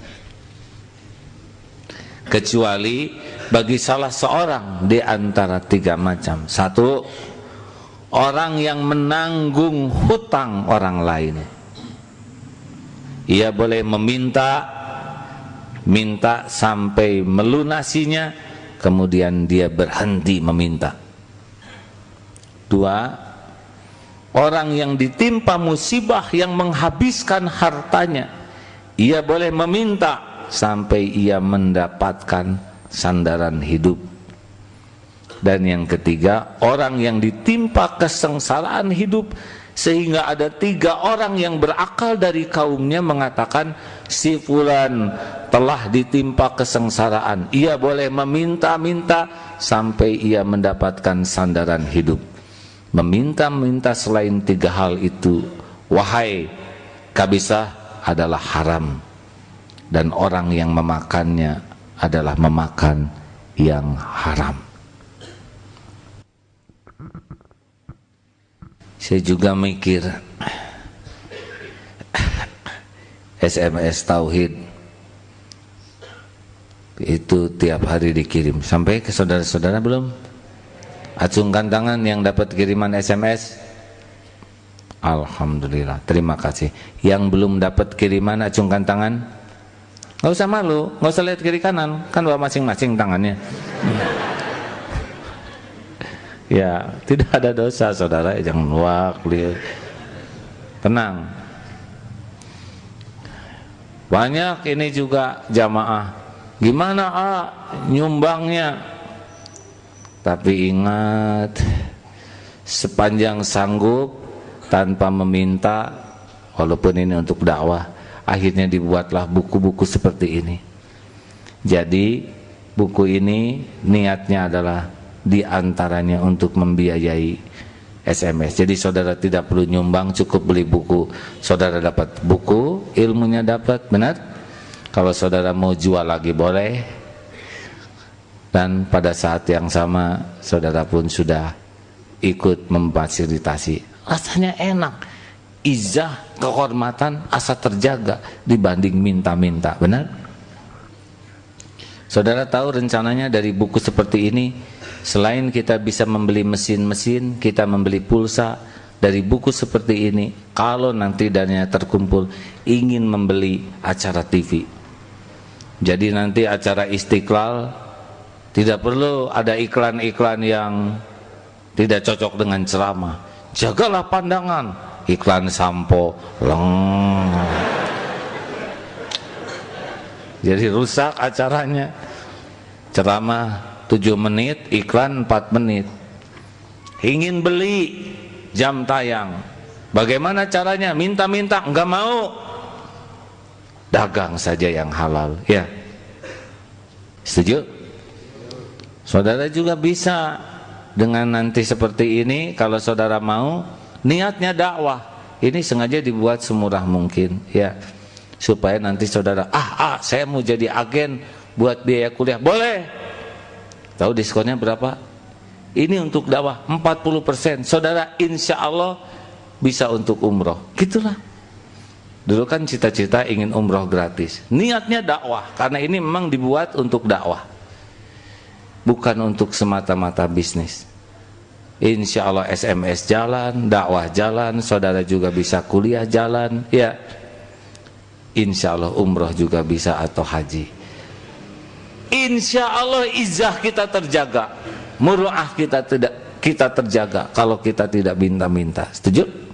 A: Kecuali bagi salah seorang di antara 3 macam. 1, orang yang menanggung hutang orang lain. Ia boleh minta sampai melunasinya, kemudian dia berhenti meminta. 2, orang yang ditimpa musibah yang menghabiskan hartanya, ia boleh meminta sampai ia mendapatkan sandaran hidup. Dan yang ketiga, orang yang ditimpa kesengsaraan hidup sehingga ada 3 orang yang berakal dari kaumnya mengatakan si fulan telah ditimpa kesengsaraan, ia boleh meminta-minta sampai ia mendapatkan sandaran hidup. Meminta-minta selain 3 hal itu, wahai kabisah, adalah haram. Dan orang yang memakannya adalah memakan yang haram. Saya juga mikir SMS Tauhid itu tiap hari dikirim. Sampai ke saudara-saudara belum? Acungkan tangan yang dapat kiriman SMS. Alhamdulillah, terima kasih. Yang belum dapat kiriman acungkan tangan. Nggak usah malu, nggak usah lihat kiri kanan, kan bawa masing-masing tangannya. Ya, tidak ada dosa saudara, jangan lihat. Tenang. Banyak ini juga jamaah. Gimana nyumbangnya? Tapi ingat, sepanjang sanggup tanpa meminta, walaupun ini untuk dakwah. Akhirnya dibuatlah buku-buku seperti ini. Jadi buku ini niatnya adalah di antaranya untuk membiayai SMS. Jadi saudara tidak perlu nyumbang, cukup beli buku. Saudara dapat buku, ilmunya dapat, benar? Kalau saudara mau jual lagi boleh. Dan pada saat yang sama saudara pun sudah ikut memfasilitasi. Rasanya enak. Izzah, kehormatan, asa terjaga dibanding minta-minta, benar? Saudara tahu rencananya dari buku seperti ini, selain kita bisa membeli mesin-mesin, kita membeli pulsa. Dari buku seperti ini, kalau nanti dananya terkumpul, ingin membeli acara TV. Jadi nanti acara Istiqlal tidak perlu ada iklan-iklan yang tidak cocok dengan ceramah. Jagalah pandangan, iklan sampo, jadi rusak acaranya. Ceramah 7 menit, iklan 4 menit. Ingin beli jam tayang, bagaimana caranya? Minta-minta, enggak mau. Dagang saja yang halal, ya. Setuju? Saudara juga bisa dengan nanti seperti ini. Kalau saudara mau, niatnya dakwah, ini sengaja dibuat semurah mungkin, ya, supaya nanti saudara, saya mau jadi agen buat biaya kuliah, boleh. Tahu diskonnya berapa? Ini untuk dakwah 40%. Saudara insya Allah bisa untuk umroh. Gitulah. Dulu kan cita-cita ingin umroh gratis. Niatnya dakwah, karena ini memang dibuat untuk dakwah, bukan untuk semata-mata bisnis. Insya Allah SMS jalan, dakwah jalan, saudara juga bisa kuliah jalan, ya. Insya Allah umroh juga bisa atau haji. Insya Allah izzah kita terjaga, muru'ah kita terjaga kalau kita tidak minta-minta. Setuju?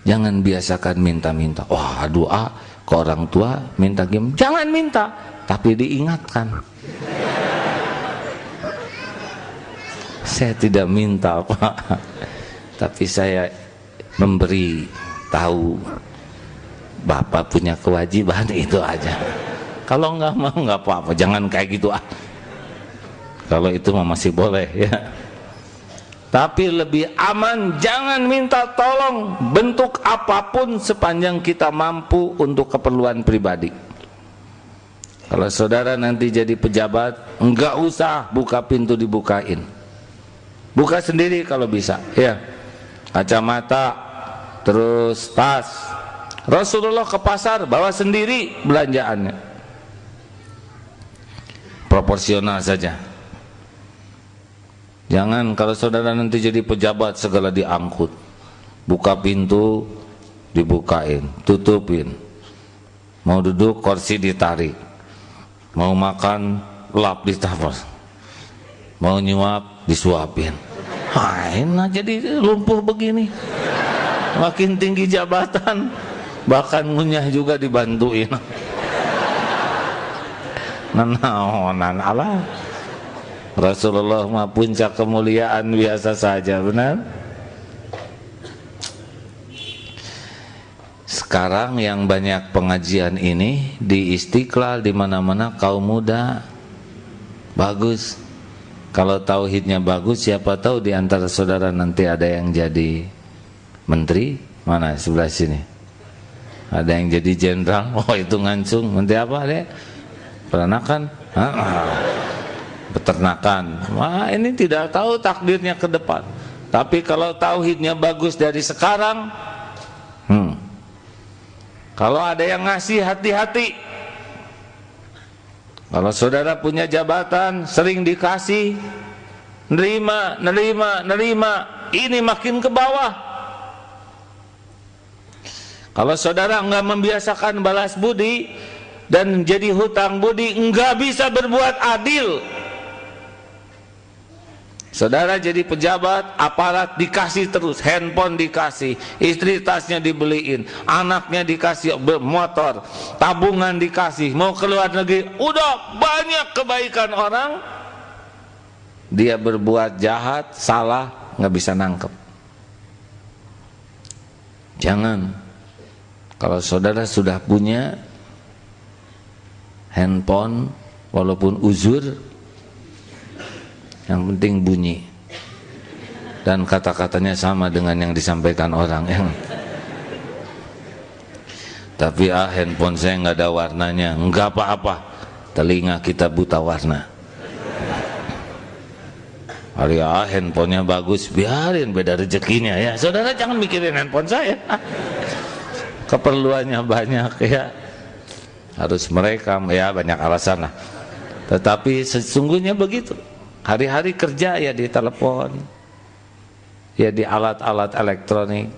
A: Jangan biasakan minta-minta. Wah, doa ke orang tua minta gimana? Jangan minta, tapi diingatkan. Saya tidak minta, Pak, tapi saya memberi tahu Bapak punya kewajiban, itu aja. Kalau enggak mau enggak apa-apa, jangan kayak gitu. Kalau itu mah masih boleh, ya. Tapi lebih aman jangan minta tolong bentuk apapun sepanjang kita mampu untuk keperluan pribadi. Kalau saudara nanti jadi pejabat, enggak usah buka pintu dibukain. Buka sendiri kalau bisa, ya. Kacamata, terus tas. Rasulullah ke pasar bawa sendiri belanjaannya. Proporsional saja. Jangan kalau saudara nanti jadi pejabat segala diangkut. Buka pintu dibukain, tutupin. Mau duduk kursi ditarik. Mau makan lap ditapos. Mau nyuap disuapin. Enak jadi lumpuh begini. Makin tinggi jabatan, bahkan ngunyah juga dibantuin. Nanaonan Allah. Rasulullah mah puncak kemuliaan biasa saja, benar? Sekarang yang banyak pengajian ini di Istiqlal, di mana-mana kaum muda. Bagus. Kalau tauhidnya bagus, siapa tahu di antara saudara nanti ada yang jadi menteri. Mana sebelah sini? Ada yang jadi jenderal. Oh, itu ngancung. Menteri apa deh? Peternakan, peternakan. Wah, ini tidak tahu takdirnya ke depan. Tapi kalau tauhidnya bagus dari sekarang, kalau ada yang ngasih, hati-hati. Kalau saudara punya jabatan, sering dikasih, nerima, ini makin ke bawah. Kalau saudara enggak membiasakan balas budi dan jadi hutang budi, enggak bisa berbuat adil. Saudara jadi pejabat, aparat dikasih terus, handphone dikasih, istri tasnya dibeliin, anaknya dikasih motor, tabungan dikasih, mau keluar negeri, udah banyak kebaikan orang. Dia berbuat jahat, salah, nggak bisa nangkep. Jangan. Kalau saudara sudah punya handphone, walaupun uzur, Yang penting bunyi. Dan kata-katanya sama dengan yang disampaikan orang yang. Tapi handphone saya nggak ada warnanya. Nggak apa-apa, telinga kita buta warna. Hari handphonenya bagus, biarin, beda rezekinya ya. Saudara jangan mikirin handphone saya. Keperluannya banyak ya. Harus merekam ya, banyak alasan lah. Tetapi sesungguhnya begitu. Hari-hari kerja ya di telepon, ya di alat-alat elektronik.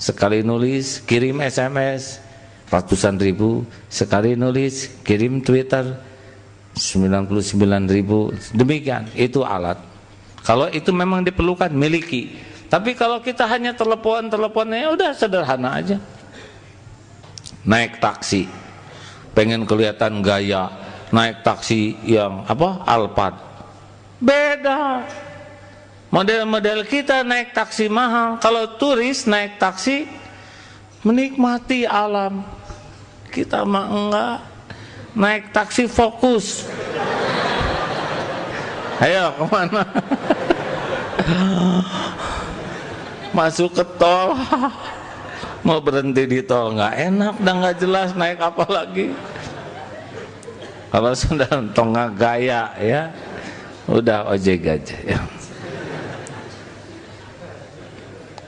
A: Sekali nulis, kirim SMS ratusan ribu, sekali nulis, kirim Twitter 99.000. Demikian, itu alat. Kalau itu memang diperlukan, miliki. Tapi kalau kita hanya teleponnya udah sederhana aja. Naik taksi, pengen kelihatan gaya, naik taksi yang apa? Alphard. Beda. Model-model kita naik taksi mahal. Kalau turis naik taksi menikmati alam. Kita mah enggak. Naik taksi fokus. Ayo kemana? Masuk ke tol. Mau berhenti di tol nggak enak, dan nggak jelas naik apa lagi. Kalau sudah tonga gaya ya, udah ojek aja ya.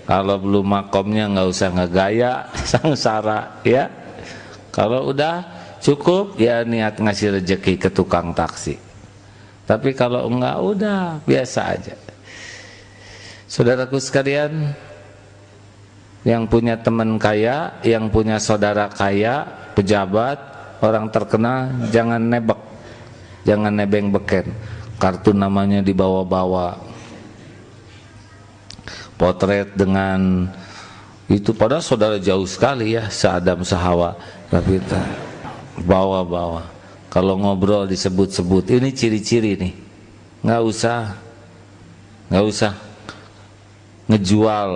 A: Kalau belum makomnya nggak usah ngegaya, sangsara ya. Kalau udah cukup ya niat ngasih rezeki ke tukang taksi. Tapi kalau enggak udah biasa aja. Saudaraku sekalian, yang punya teman kaya, yang punya saudara kaya, pejabat, orang terkenal, jangan nebak, jangan nebeng beken. Kartu namanya dibawa-bawa, potret dengan itu, padahal saudara jauh sekali ya, se-Adam se-Hawa, tapi bawa-bawa. Kalau ngobrol disebut-sebut, ini ciri-ciri nih, nggak usah ngejual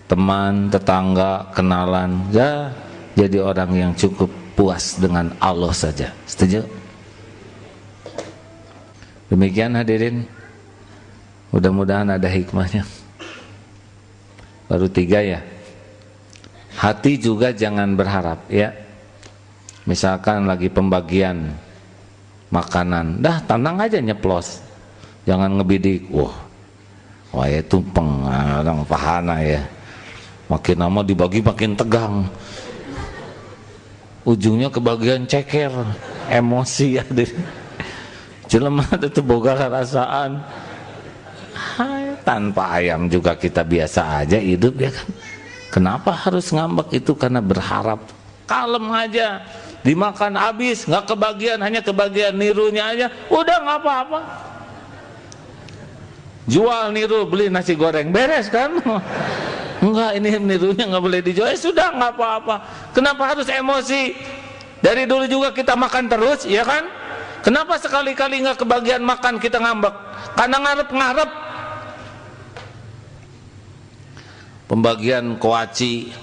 A: teman, tetangga, kenalan, ya jadi orang yang cukup puas dengan Allah saja. Setuju? Demikian hadirin, mudah-mudahan ada hikmahnya. Baru 3 ya. Hati juga jangan berharap ya. Misalkan lagi pembagian makanan, dah tenang aja nyeplos, jangan ngebidik. Wah ya tumpeng orang pahana ya, makin lama dibagi makin tegang, ujungnya kebagian ceker, emosi ya deh. Jelema itu boga rasaan. Tanpa ayam juga kita biasa aja hidup ya kan. Kenapa harus ngambek? Itu karena berharap. Kalem aja, dimakan habis, nggak kebagian, hanya kebagian nirunya aja, udah nggak apa-apa. Jual niru, beli nasi goreng, beres kan? Enggak, ini nirunya nggak boleh dijual, sudah nggak apa-apa. Kenapa harus emosi? Dari dulu juga kita makan terus, ya kan? Kenapa sekali-kali nggak kebagian makan kita ngambek? Karena ngarep-ngarep. Pembagian koaci,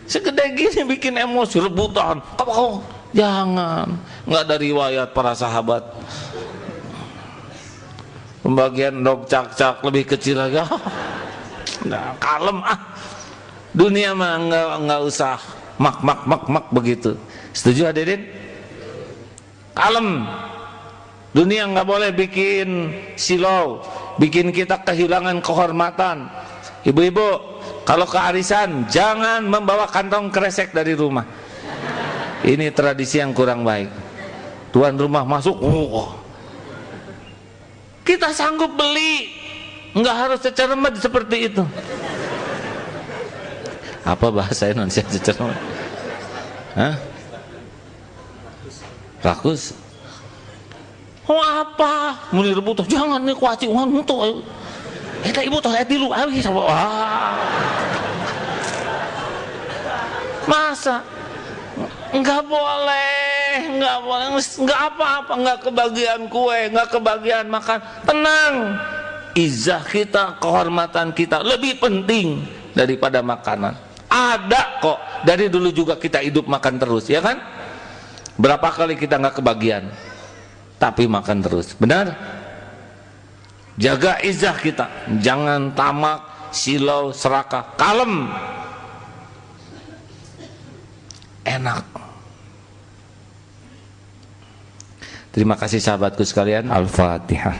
A: segede gini bikin emosi, rebutan. Jangan, nggak ada riwayat para sahabat. Pembagian dok cak-cak lebih kecil lagi. Nah, kalem Dunia mah nggak usah mak begitu. Setuju hadirin? Kalem. Dunia nggak boleh bikin silau, bikin kita kehilangan kehormatan. Ibu-ibu, kalau ke arisan jangan membawa kantong kresek dari rumah. Ini tradisi yang kurang baik. Tuan rumah masuk, kita sanggup beli, nggak harus cecermet seperti itu. Apa bahasa Indonesia cecermet? Hah? Rakus? Oh apa? Mulai rebut, jangan nih kuaci uang itu. Kita ibu toh dulu, masa? Enggak boleh, enggak apa-apa, enggak kebagian kue, enggak kebagian makan. Tenang, izah kita, kehormatan kita lebih penting daripada makanan. Ada kok, dari dulu juga kita hidup makan terus, ya kan? Berapa kali kita nggak kebagian, tapi makan terus. Benar? Jaga izzah kita, jangan tamak, silau, serakah, kalem, enak. Terima kasih sahabatku sekalian. Al-Fatihah.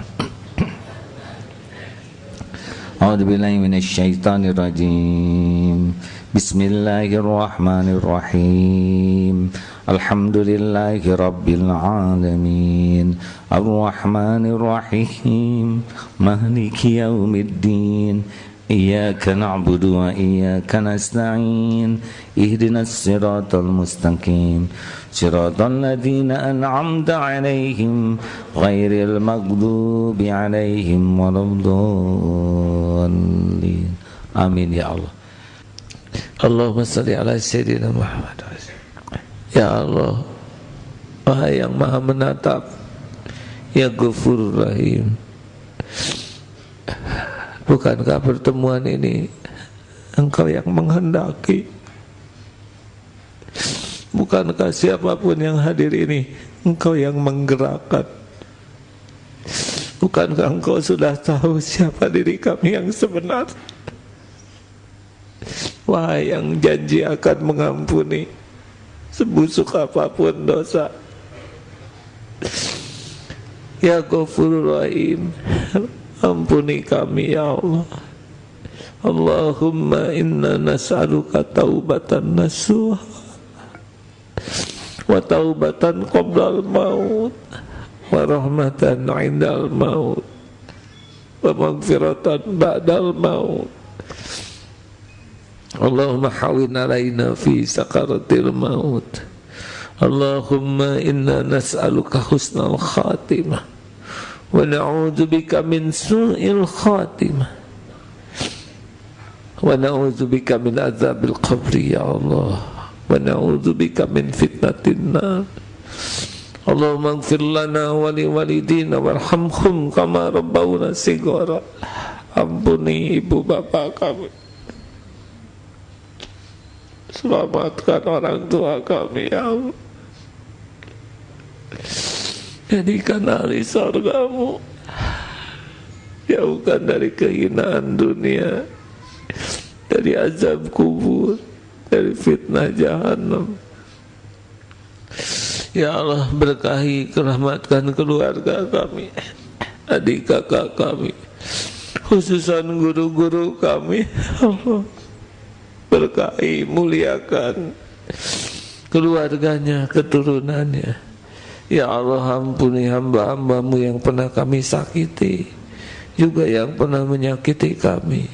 A: A'udzubillahi minasyaitonirrajim. Bismillahirrahmanirrahim. Alhamdulillahi rabbil alamin. Ar-Rahmanir-Rahim. Maliki yaumiddin. Iyyaka na'budu wa iyyaka nasta'in. Ihdinas siratal mustaqim. Siratal ladzina an'amta 'alaihim ghairil maghdubi 'alaihim waladdallin. Amin ya Allah. Allahumma salli ala sayyidina Muhammad. Ya Allah, Wahai yang Maha Menatap, Ya Ghafurur Rahim, bukankah pertemuan ini Engkau yang menghendaki? Bukankah siapapun yang hadir ini Engkau yang menggerakkan? Bukankah Engkau sudah tahu siapa diri kami yang sebenar? Wahai yang janji akan mengampuni sebusuk apapun dosa, Ya Ghafurur Rahim, ampuni kami ya Allah. Allahumma inna nas'aluka taubatan nasuha wa taubatan qoblal maut wa rahmatan indal maut wa maghfiratan ba'dal maut. Allahumma hawin alaina fi sakaratil maut. Allahumma inna nas'aluka husnal khatimah wa na'udzubika min su'il khatimah wa na'udzubika min azabil qabri ya Allah wa na'udzubika min fitnatin nar. Allahumma ighfir lana wa li walidina warhamhum kama rabbawna shighara. Ampuni ibu bapak kami, selamatkan orang tua kami ya Allah. Jadikan ahli surgamu, jauhkan dari kehinaan dunia, dari azab kubur, dari fitnah jahannam. Ya Allah, berkahi, rahmatkan keluarga kami, adik kakak kami, khususan guru-guru kami. Allah, berkahi, muliakan keluarganya, keturunannya. Ya Allah, ampuni hamba-hambamu yang pernah kami sakiti, juga yang pernah menyakiti kami.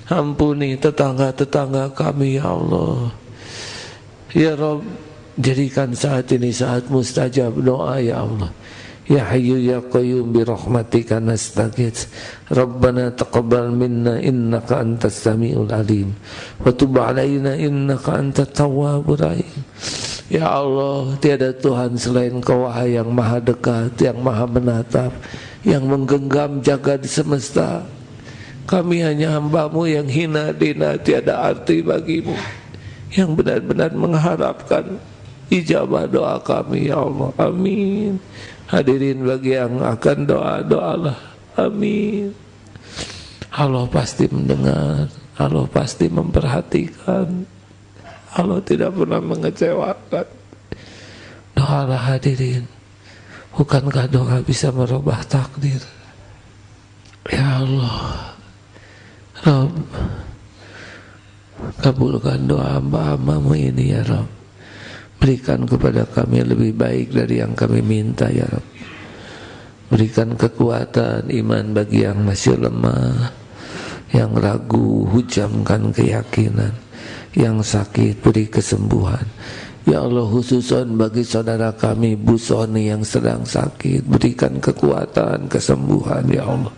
A: Ampuni tetangga-tetangga kami ya Allah. Ya Rabb, jadikan saat ini saat mustajab doa ya Allah. Ya Hayyu ya Qayyum bi rahmatika nastaghits. Rabbana taqabbal minna innaka antas samiul alim wa tub alaina innaka antat tawwabur rahim. Ya Allah, tiada Tuhan selain Kau, wahai yang maha dekat, yang maha menatap, yang menggenggam jagat semesta. Kami hanya hamba-Mu yang hina dina, tiada arti bagimu, yang benar-benar mengharapkan ijabah doa kami ya Allah. Amin. Hadirin bagi yang akan doa-doalah. Amin. Allah pasti mendengar, Allah pasti memperhatikan, Allah tidak pernah mengecewakan. Doalah hadirin. Bukankah doa bisa merubah takdir? Ya Allah, Rabb, kabulkan doa hamba-hamba-Mu ini ya Rabb. Berikan kepada kami lebih baik dari yang kami minta ya Rabb. Berikan kekuatan iman bagi yang masih lemah, yang ragu, hujamkan keyakinan. Yang sakit beri kesembuhan ya Allah. Khususan bagi saudara kami Bu Soni yang sedang sakit, berikan kekuatan, kesembuhan ya Allah.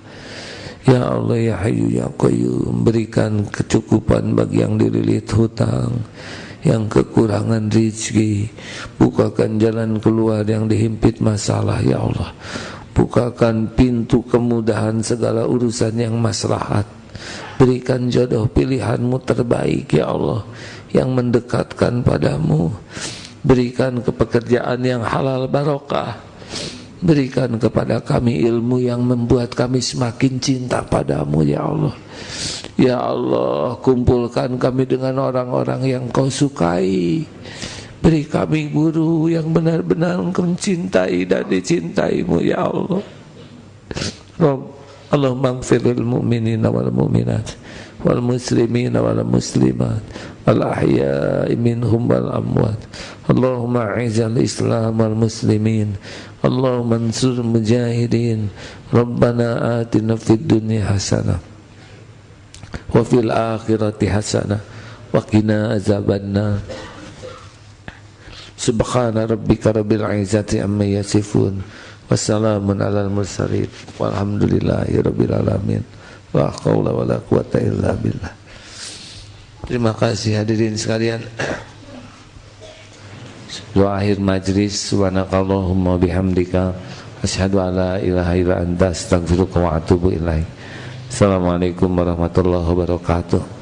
A: Ya Allah ya Hayyu ya Qayyum, berikan kecukupan bagi yang dililit hutang, yang kekurangan rezeki. Bukakan jalan keluar yang dihimpit masalah ya Allah. Bukakan pintu kemudahan segala urusan yang maslahat. Berikan jodoh pilihan-Mu terbaik ya Allah, yang mendekatkan padamu. berikan pekerjaan yang halal barokah, berikan kepada kami ilmu yang membuat kami semakin cinta padamu ya Allah. Ya Allah, kumpulkan kami dengan orang-orang yang kau sukai. Beri kami guru yang benar-benar mencintai dan dicintaimu ya Allah. Allahumma ighfir lil mu'minina wal mu'minat wal muslimina wal muslimat wal ahya'i minhum wal amwat. Allahumma a'izal islam wal muslimin, Allahumma ansur mujahidin. Rabbana atina fid dunya hasanah wa fil akhirati hasanah wa qina azabannar. Subhana rabbika rabbil izzati amma yasifun, wassalamun alal mursalin, walhamdulillahi rabbil alamin. La haula wala quwata illa billah. Terima kasih hadirin sekalian. Doa akhir majlis, subhanakallahumma bihamdika asyhadu an la ilaha illa anta astaghfiruka wa atubu ilaik. Assalamualaikum warahmatullahi wabarakatuh.